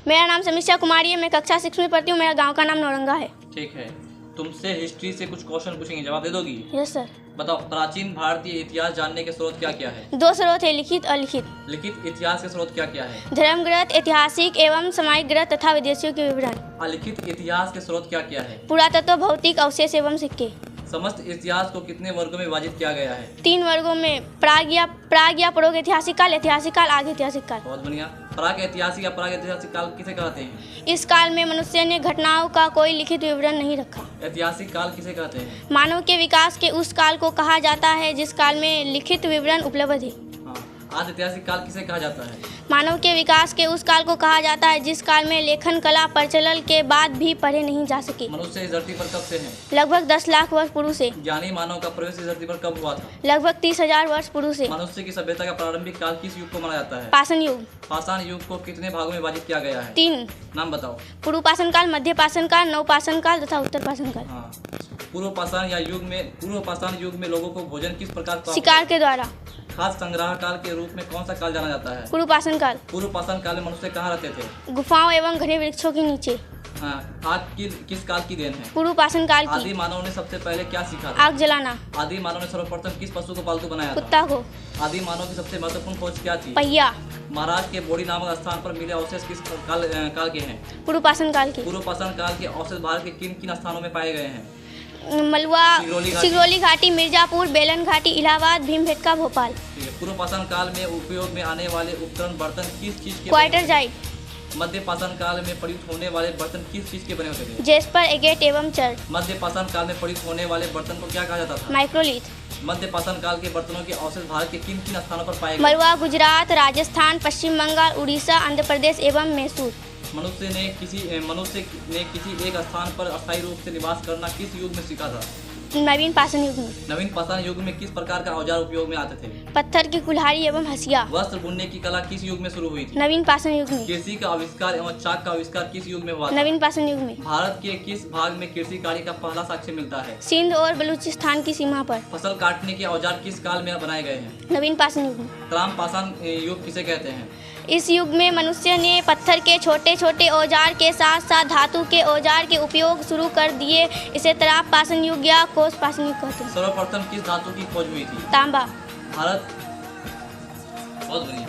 मेरा नाम समीक्षा कुमारी है, मैं कक्षा 6 में पढ़ती हूँ। मेरा गांव का नाम नौरंगा है। ठीक है, तुमसे हिस्ट्री से कुछ क्वेश्चन पूछेंगे, जवाब दे दोगी? Yes sir. बताओ, प्राचीन भारतीय इतिहास जानने के स्रोत क्या क्या है? 2 स्रोत है, लिखित और अलिखित। लिखित इतिहास के स्रोत क्या क्या है? धर्म ग्रंथ, ऐतिहासिक एवं सामायिक ग्रंथ तथा विदेशियों के विवरण। अलिखित इतिहास के स्रोत क्या क्या है? पुरातत्व, भौतिक अवशेष एवं सिक्के। समस्त इतिहास को कितने वर्गों में विभाजित किया गया है? 3 वर्गों में, प्राग या पूर्व ऐतिहासिक काल, ऐतिहासिक काल, आगे ऐतिहासिक काल। बहुत बढ़िया। प्राग ऐतिहासिक या प्राग ऐतिहासिक काल किसे कहते हैं? इस काल में मनुष्य ने घटनाओं का कोई लिखित विवरण नहीं रखा। ऐतिहासिक काल किसे कहते हैं? मानव के विकास के उस काल को कहा जाता है जिस काल में लिखित विवरण उपलब्ध है। हाँ। आज ऐतिहासिक काल किसे कहा जाता है? मानव के विकास के उस काल को कहा जाता है जिस काल में लेखन कला प्रचलन के बाद भी पढ़े नहीं जा सके। मनुष्य इस धरती पर कब से है? लगभग 10 लाख वर्ष पूर्व से। ज्ञानी मानव का प्रवेश इस धरती पर कब हुआ था? लगभग 30,000 वर्ष पूर्व से। मनुष्य की सभ्यता का प्रारंभिक काल किस युग को माना जाता है? पाषाण युग। पाषाण युग को कितने भागों में विभाजित किया गया है? 3। नाम बताओ। पूर्व पाषाण काल, मध्य पाषाण काल, नव पाषाण काल तथा उत्तर पाषाण काल। हाँ। पूर्व पाषाण युग में लोगों को भोजन किस प्रकार प्राप्त? शिकार के द्वारा। खाद्य संग्रह काल के रूप में कौन सा काल जाना जाता है? पूर्व पाषाण काल। पूर्व पाषाण काल में मनुष्य कहाँ रहते थे? गुफाओं एवं घने वृक्षों के नीचे। हाँ। आग किस काल की देन है? पूर्व पाषाण काल आदि की। मानव ने सबसे पहले क्या सीखा था? आग जलाना। आदि मानव ने सर्वप्रथम किस पशु को पालतू बनाया था? कुत्ता को। आदि मानव की सबसे महत्वपूर्ण खोज क्या थी? पहिया। महाराज के बोड़ी नामक स्थान पर मिले अवशेष किस काल के हैं? पूर्व पाषाण काल के। पूर्व पाषाण काल के अवशेष भारत के किन किन स्थानों में पाए गए हैं? मलवा, सिगरौली घाटी, मिर्जापुर, बेलन घाटी, इलाहाबाद, भीमबेटका, भोपाल। ठीक है। पूर्व पाषाण काल में उपयोग में आने वाले उपकरण बर्तन किस चीज के? क्वार्टर जाइट। मध्य पाषाण काल में प्रयुक्त होने वाले बर्तन किस चीज के बने होते थे? जेस्पर, एगेट एवं चर्च। मध्य पाषाण काल में प्रयुक्त होने वाले बर्तन को क्या कहा जाता था? माइक्रोलिथ। मध्य पाषाण काल के बर्तनों के अवशेष भारत के किन किन स्थानों पर पाए गए? मलवा, गुजरात, राजस्थान, पश्चिम बंगाल, उड़ीसा, आंध्र प्रदेश एवं मैसूर। मनुष्य ने किसी एक स्थान पर अस्थायी रूप से निवास करना किस युग में सीखा था? नवीन पाषाण युग में। नवीन पाषाण युग में किस प्रकार का औजार उपयोग में आते थे? पत्थर की कुल्हाड़ी एवं हसिया। वस्त्र बुनने की कला किस युग में शुरू हुई थी? नवीन पाषाण युग में। कृषि का आविष्कार एवं चाक का आविष्कार किस युग में हुआ था? नवीन पाषाण युग में। भारत के किस भाग में कृषि कार्य का पहला साक्ष्य मिलता है? सिंध और बलूचिस्तान की सीमा पर। फसल काटने के औजार किस काल में बनाए गए हैं? नवीन पाषाण युग में। तराम पाषाण युग किसे कहते हैं? इस युग में मनुष्य ने पत्थर के छोटे छोटे औजार के साथ साथ धातु के औजार के उपयोग शुरू कर दिए। इसे तराप पाषाण युग या कोष पाषाण युग कहते हैं। सर्वप्रथम किस धातु की खोज हुई थी? तांबा। भारत। बहुत बढ़िया।